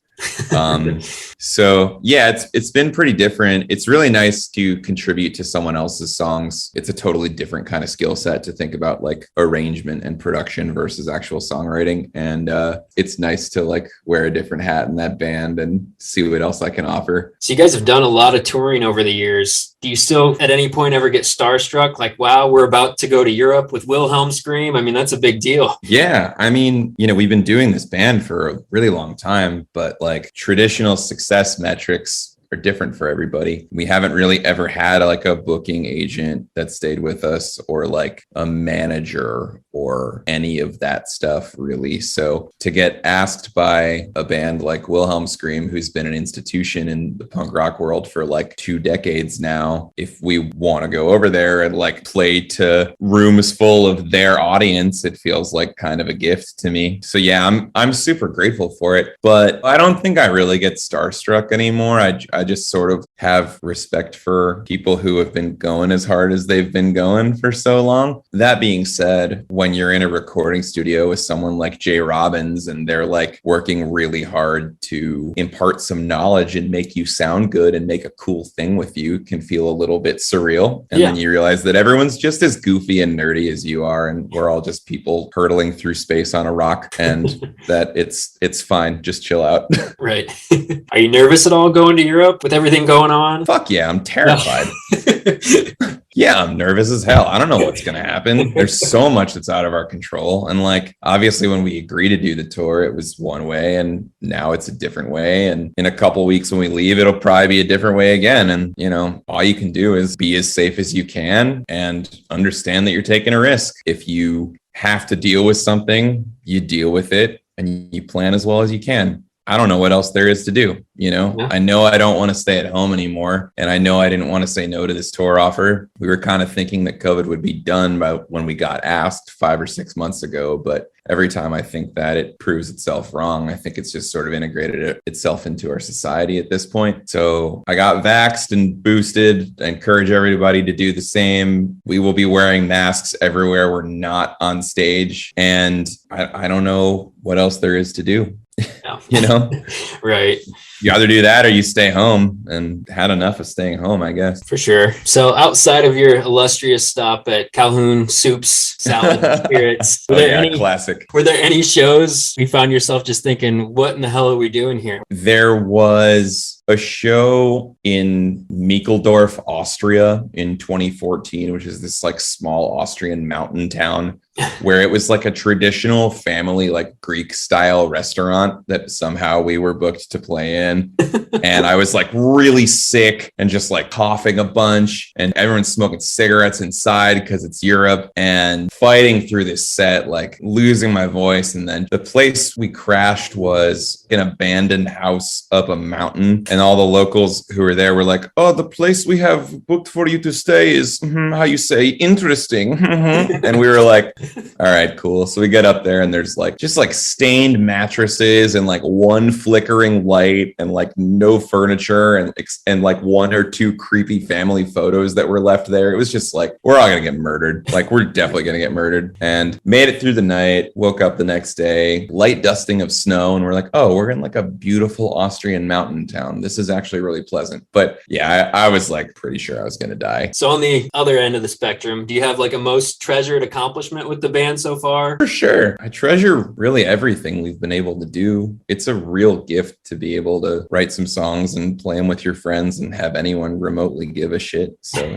So yeah, it's been pretty different. It's really nice to contribute to someone else's songs. It's a totally different kind of skill set to think about like arrangement and production versus actual songwriting. And it's nice to like wear a different hat in that band and see what else I can offer. So you guys have done a lot of touring over the years. Do you still at any point ever get starstruck? Like, wow, we're about to go to Europe with Wilhelm Scream. I mean, that's a big deal. Yeah. I mean, you know, we've been doing this band for a really long time, but like traditional success metrics are different for everybody. We haven't really ever had like a booking agent that stayed with us or like a manager or any of that stuff really. So to get asked by a band like Wilhelm Scream, who's been an institution in the punk rock world for like 2 decades now, if we want to go over there and like play to rooms full of their audience, it feels like kind of a gift to me. So yeah, I'm super grateful for it, but I don't think I really get starstruck anymore. I just sort of have respect for people who have been going as hard as they've been going for so long. That being said, when you're in a recording studio with someone like Jay Robbins and they're like working really hard to impart some knowledge and make you sound good and make a cool thing with you, can feel a little bit surreal. And then you realize that everyone's just as goofy and nerdy as you are. And we're all just people hurtling through space on a rock, and that it's fine. Just chill out. Right. Are you nervous at all going to Europe with everything going on? Fuck yeah, I'm terrified. Yeah, I'm nervous as hell. I don't know what's going to happen. There's so much that's out of our control. And like, obviously when we agreed to do the tour, it was one way and now it's a different way. And in a couple weeks when we leave, it'll probably be a different way again. And, you know, all you can do is be as safe as you can and understand that you're taking a risk. If you have to deal with something, you deal with it and you plan as well as you can. I don't know what else there is to do. You know, I know I don't want to stay at home anymore. And I know I didn't want to say no to this tour offer. We were kind of thinking that COVID would be done by when we got asked 5 or 6 months ago. But every time I think that, it proves itself wrong. I think it's just sort of integrated itself into our society at this point. So I got vaxxed and boosted. I encourage everybody to do the same. We will be wearing masks everywhere we're not on stage. And I don't know what else there is to do. You know, right. You either do that or you stay home, and had enough of staying home, I guess. For sure. So outside of your illustrious stop at Calhoun Soups, Salad, and Spirits, classic. Were there any shows you found yourself just thinking, what in the hell are we doing here? There was a show in Meckledorf, Austria in 2014, which is this like small Austrian mountain town where it was like a traditional family, like Greek style restaurant that somehow we were booked to play in. again. And I was like really sick and just like coughing a bunch, and everyone's smoking cigarettes inside because it's Europe, and fighting through this set, like losing my voice. And then the place we crashed was an abandoned house up a mountain, and all the locals who were there were like, oh, the place we have booked for you to stay is how you say interesting. And we were like, all right, cool. So we get up there and there's like just like stained mattresses and like one flickering light and like no furniture and like one or two creepy family photos that were left there. It was just like, we're all gonna get murdered. Like, we're definitely gonna get murdered. And made it through the night, woke up the next day, light dusting of snow, and we're like, oh, we're in like a beautiful Austrian mountain town. This is actually really pleasant. But yeah, I was like pretty sure I was gonna die. So on the other end of the spectrum, do you have like a most treasured accomplishment with the band so far? For sure. I treasure really everything we've been able to do. It's a real gift to be able to write some songs and play them with your friends and have anyone remotely give a shit. So,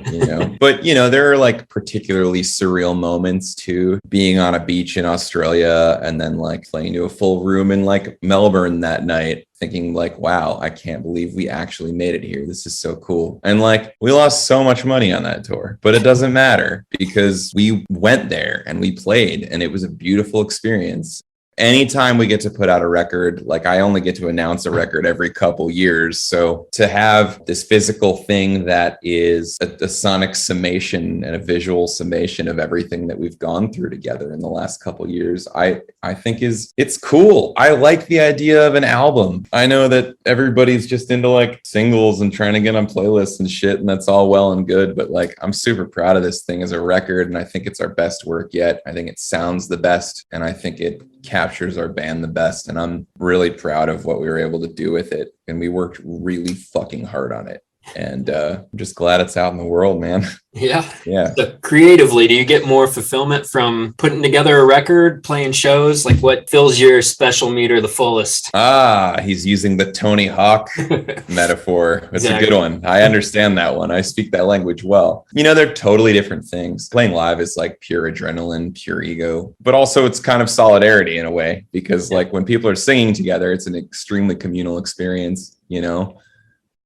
but there are like particularly surreal moments too, being on a beach in Australia and then like playing to a full room in like Melbourne that night, thinking like, wow, I can't believe we actually made it here. This is so cool. And like, we lost so much money on that tour, but it doesn't matter because we went there and we played, and it was a beautiful experience. Anytime we get to put out a record, like I only get to announce a record every couple years. So to have this physical thing that is a sonic summation and a visual summation of everything that we've gone through together in the last couple years, I think it's cool. I like the idea of an album. I know that everybody's just into like singles and trying to get on playlists and shit, and that's all well and good. But like, I'm super proud of this thing as a record, and I think it's our best work yet. I think it sounds the best, and I think it captures our band the best, and I'm really proud of what we were able to do with it, and we worked really fucking hard on it, and I'm just glad it's out in the world, man. Yeah. So creatively, do you get more fulfillment from putting together a record, playing shows? Like, what fills your special meter the fullest? He's using the Tony Hawk metaphor. It's a good one. I understand that one. I speak that language well. They're totally different things. Playing live is like pure adrenaline, pure ego, but also it's kind of solidarity in a way, because like when people are singing together, it's an extremely communal experience,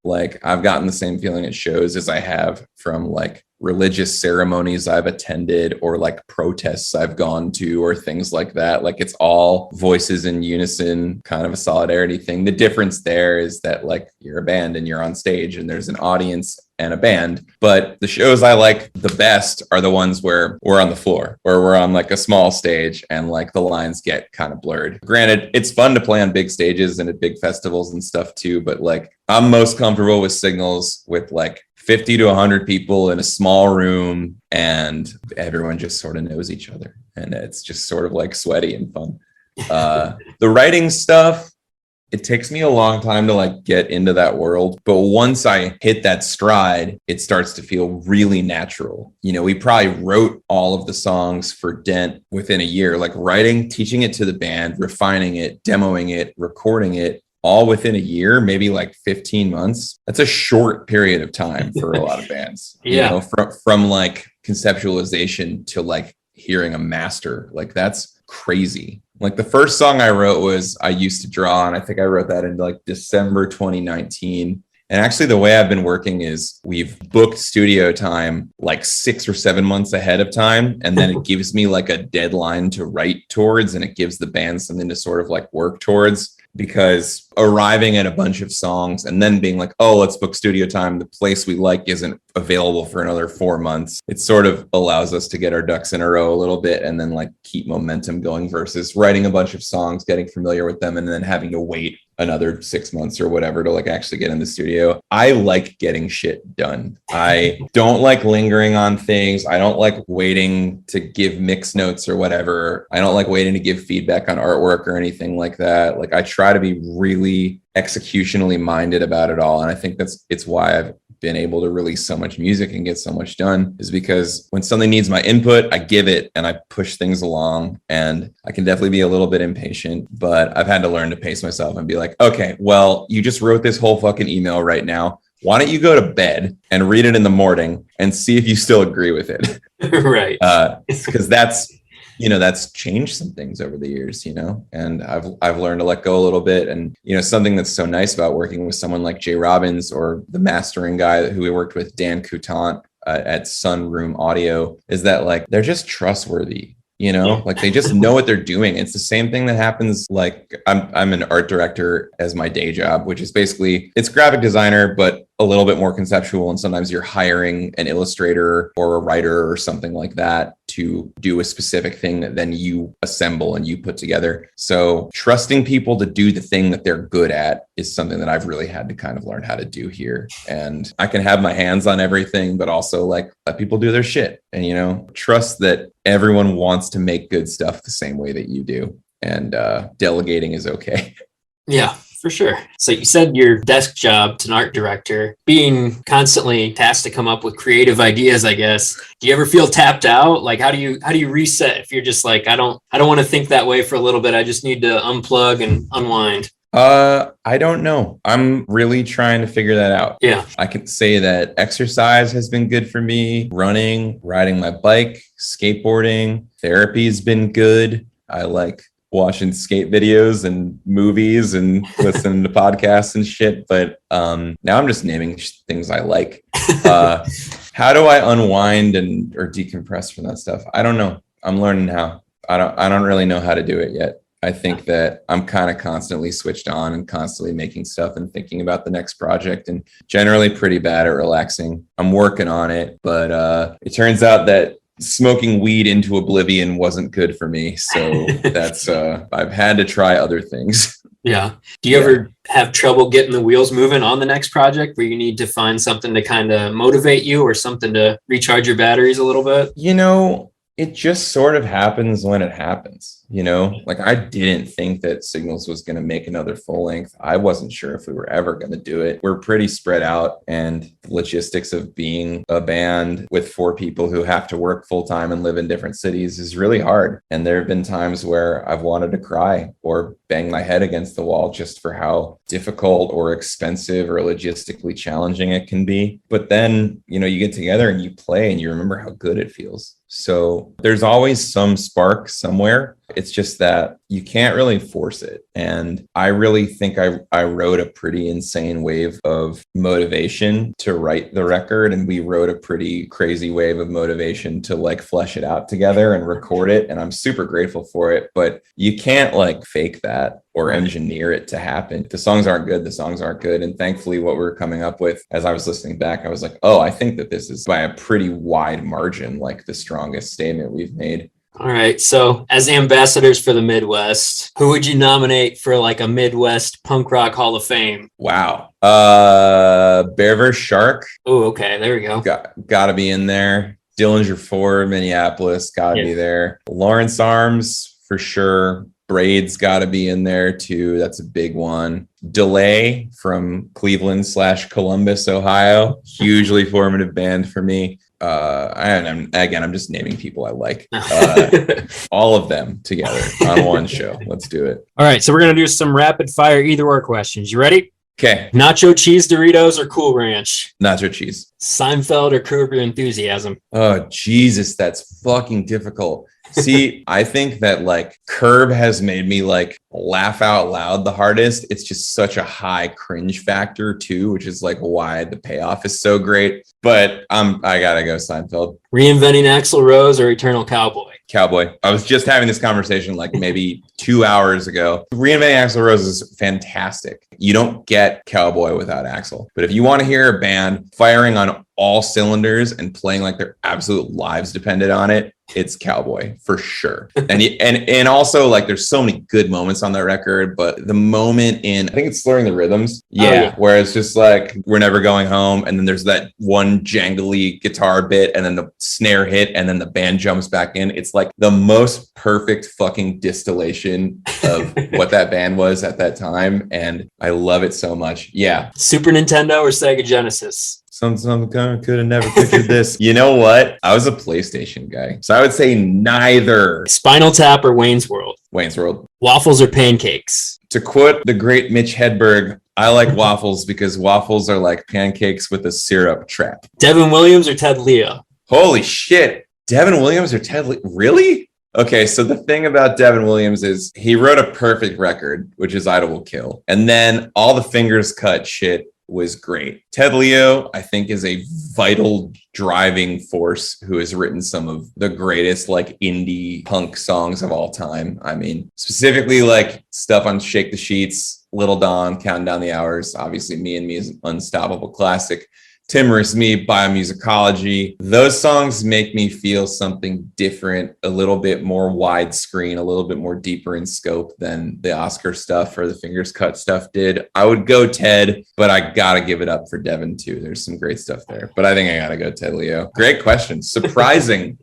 Like, I've gotten the same feeling at shows as I have from like religious ceremonies I've attended or like protests I've gone to or things like that. Like, it's all voices in unison, kind of a solidarity thing. The difference there is that like you're a band and you're on stage and there's an audience and a band. But the shows I like the best are the ones where we're on the floor, where we're on like a small stage and like the lines get kind of blurred. Granted, it's fun to play on big stages and at big festivals and stuff too, but like I'm most comfortable with signals with like 50 to 100 people in a small room and everyone just sort of knows each other, and it's just sort of like sweaty and fun. The writing stuff, it takes me a long time to like get into that world, but once I hit that stride, it starts to feel really natural. We probably wrote all of the songs for Dent within a year, like writing, teaching it to the band, refining it, demoing it, recording it, all within a year, maybe like 15 months. That's a short period of time for a lot of bands. From like conceptualization to like hearing a master, like that's crazy. Like the first song I wrote was I Used to Draw, and I think I wrote that in like December 2019. And actually the way I've been working is we've booked studio time like 6 or 7 months ahead of time. And then it gives me like a deadline to write towards, and it gives the band something to sort of like work towards. Because arriving at a bunch of songs and then being like, oh, let's book studio time, the place we like isn't available for another 4 months. It sort of allows us to get our ducks in a row a little bit and then like keep momentum going versus writing a bunch of songs, getting familiar with them, and then having to wait another 6 months or whatever to like actually get in the studio. I like getting shit done. I don't like lingering on things. I don't like waiting to give mix notes or whatever. I don't like waiting to give feedback on artwork or anything like that. Like, I try to be really executionally minded about it all. And I think it's why I've been able to release so much music and get so much done, is because when something needs my input, I give it and I push things along. And I can definitely be a little bit impatient, but I've had to learn to pace myself and be like, okay, well, you just wrote this whole fucking email right now. Why don't you go to bed and read it in the morning and see if you still agree with it? Right. Because that's, that's changed some things over the years, and I've learned to let go a little bit. And, something that's so nice about working with someone like Jay Robbins or the mastering guy who we worked with, Dan Coutant at Sunroom Audio, is that like, they're just trustworthy. Like they just know what they're doing. It's the same thing that happens. Like I'm an art director as my day job, which is basically, it's graphic designer, but a little bit more conceptual. And sometimes you're hiring an illustrator or a writer or something like that to do a specific thing that then you assemble and you put together. So trusting people to do the thing that they're good at is something that I've really had to kind of learn how to do here. And I can have my hands on everything, but also like let people do their shit and, trust that everyone wants to make good stuff the same way that you do. And delegating is okay. Yeah. For sure. So you said your desk job to an art director, being constantly tasked to come up with creative ideas, I guess. Do you ever feel tapped out? Like how do you reset if you're just like, I don't want to think that way for a little bit. I just need to unplug and unwind. I don't know. I'm really trying to figure that out. Yeah. I can say that exercise has been good for me. Running, riding my bike, skateboarding, therapy has been good. I like watching skate videos and movies and listening to podcasts and shit. But now I'm just naming things I like. How do I unwind or decompress from that stuff? I don't know. I'm learning how. I don't really know how to do it yet. I think that I'm kind of constantly switched on and constantly making stuff and thinking about the next project, and generally pretty bad at relaxing. I'm working on it, but it turns out that smoking weed into oblivion wasn't good for me. So that's I've had to try other things. Yeah. Do you ever have trouble getting the wheels moving on the next project where you need to find something to kind of motivate you or something to recharge your batteries a little bit? It just sort of happens when it happens. Like I didn't think that Signals was going to make another full length. I wasn't sure if we were ever going to do it. We're pretty spread out, and the logistics of being a band with 4 people who have to work full time and live in different cities is really hard. And there have been times where I've wanted to cry or bang my head against the wall just for how difficult or expensive or logistically challenging it can be. But then, you get together and you play and you remember how good it feels. So there's always some spark somewhere. It's just that you can't really force it. And I really think I rode a pretty insane wave of motivation to write the record. And we rode a pretty crazy wave of motivation to like flesh it out together and record it. And I'm super grateful for it. But you can't like fake that or engineer it to happen. The songs aren't good. The songs aren't good. And thankfully what we're coming up with, as I was listening back, I was like, oh, I think that this is by a pretty wide margin, like the strongest statement we've made. All right. So as ambassadors for the Midwest, who would you nominate for like a Midwest punk rock Hall of Fame? Wow. Bear vs. Shark. Oh, okay. There we go. Gotta be in there. Dillinger 4, Minneapolis, gotta be there. Lawrence Arms, for sure. Braid's gotta be in there too. That's a big one. Delay from Cleveland/Columbus, Ohio. Hugely formative band for me. And I'm just naming people I like. All of them together on one show. Let's do it. All right, so we're gonna do some rapid fire either or questions. You ready? Okay. Nacho cheese Doritos or Cool Ranch? Nacho cheese. Seinfeld or Curb Your Enthusiasm? Oh Jesus, that's fucking difficult. See, I think that like Curb has made me like laugh out loud the hardest. It's just such a high cringe factor too, which is like why the payoff is so great. But I gotta go Seinfeld. Reinventing Axl Rose or Eternal Cowboy? Cowboy. I was just having this conversation like maybe 2 hours ago. Reinventing Axl Rose is fantastic. You don't get Cowboy without Axl. But if you want to hear a band firing on all cylinders and playing like their absolute lives depended on it, it's Cowboy for sure. And also like there's so many good moments on that record, but the moment in, I think it's Slurring the Rhythms. Yeah. Where it's just like, we're never going home. And then there's that one jangly guitar bit and then the snare hit and then the band jumps back in. It's like the most perfect fucking distillation of what that band was at that time. And I love it so much. Yeah. Super Nintendo or Sega Genesis? Some kind of could have never pictured this. You know what? I was a PlayStation guy. So I would say neither. Spinal Tap or Wayne's World? Wayne's World. Waffles or pancakes? To quote the great Mitch Hedberg, I like waffles because waffles are like pancakes with a syrup trap. Devin Williams or Ted Leo? Holy shit. Devin Williams or Ted Leo? Really? Okay, so the thing about Devin Williams is he wrote a perfect record, which is Idol Will Kill. And then all the fingers cut shit was great. Ted Leo, I think, is a vital driving force who has written some of the greatest like indie punk songs of all time. I mean, specifically like stuff on Shake the Sheets, Little Dawn, Counting Down the Hours. Obviously, Me and Me is an unstoppable classic. Timorous Me, Biomusicology. Those songs make me feel something different, a little bit more widescreen, a little bit more deeper in scope than the Osker stuff or the Fingers Cut stuff did. I would go Ted, but I gotta give it up for Devin too. There's some great stuff there, but I think I gotta go Ted Leo. Great question. Surprising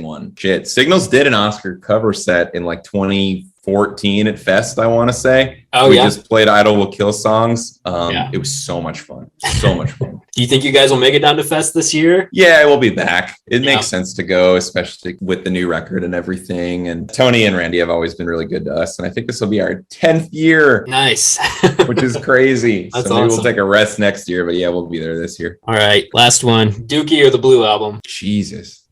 one. Shit. Signals did an Osker cover set in like 2014 at Fest, I want to say. We just played Idol Will Kill songs. It was so much fun. So much fun. Do you think you guys will make it down to Fest this year? Yeah, we'll be back. It makes sense to go, especially with the new record and everything. And Tony and Randy have always been really good to us. And I think this will be our 10th year. Nice. Which is crazy. That's so maybe awesome. we'll take a rest next year. But yeah, we'll be there this year. All right. Last one. Dookie or the Blue Album? Jesus.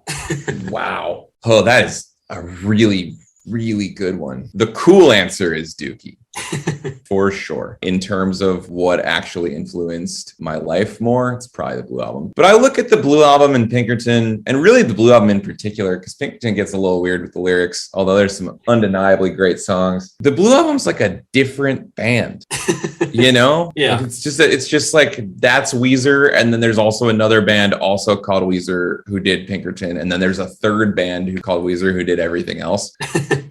Wow. Oh, that is a really, really good one. The cool answer is Dookie. For sure. In terms of what actually influenced my life more, it's probably the Blue Album. But I look at the Blue Album and Pinkerton, and really the Blue Album in particular, because Pinkerton gets a little weird with the lyrics, although there's some undeniably great songs. The Blue Album's like a different band. You know? Yeah. Like it's just like that's Weezer, and then there's also another band also called Weezer who did Pinkerton, and then there's a third band who called Weezer who did everything else.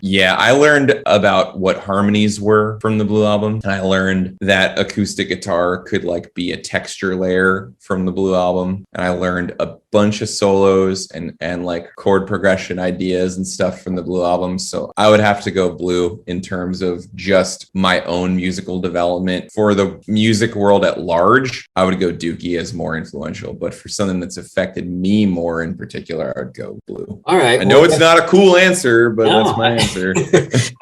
Yeah, I learned about what harmonies were from the Blue Album, and I learned that acoustic guitar could like be a texture layer from the Blue Album, and I learned a bunch of solos and like chord progression ideas and stuff from the Blue Album. So I would have to go Blue in terms of just my own musical development. For the music world at large, I would go Dookie as more influential, but for something that's affected me more in particular, I would go Blue. All right. I know it's not a cool answer, but that's my answer.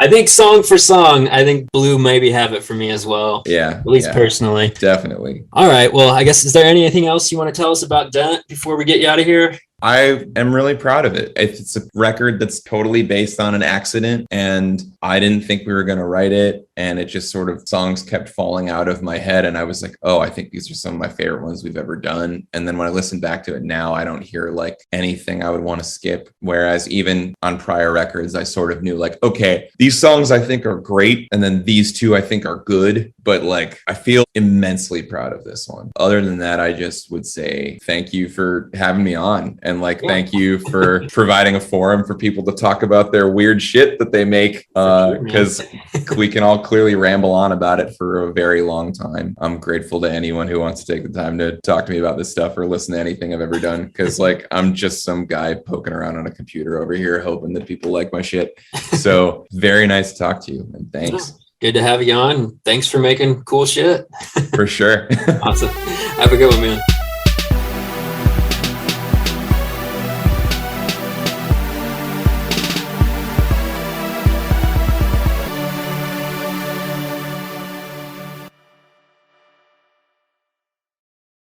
I think song for song, I think Blue maybe have it for me as well. Yeah. At least personally. Definitely. All right. Well, I guess, is there anything else you want to tell us about Dent before we get you out of here? I am really proud of it. It's a record that's totally based on an accident, and I didn't think we were going to write it. And it just sort of songs kept falling out of my head. And I was like, oh, I think these are some of my favorite ones we've ever done. And then when I listen back to it now, I don't hear like anything I would want to skip. Whereas even on prior records, I sort of knew like, okay, these songs I think are great. And then these two I think are good. But like, I feel immensely proud of this one. Other than that, I just would say thank you for having me on. And like, thank you for providing a forum for people to talk about their weird shit that they make. Because we can all clearly ramble on about it for a very long time. I'm grateful to anyone who wants to take the time to talk to me about this stuff or listen to anything I've ever done. Because like, I'm just some guy poking around on a computer over here, hoping that people like my shit. So very nice to talk to you, and thanks. Good to have you on. Thanks for making cool shit. For sure. Awesome. Have a good one, man.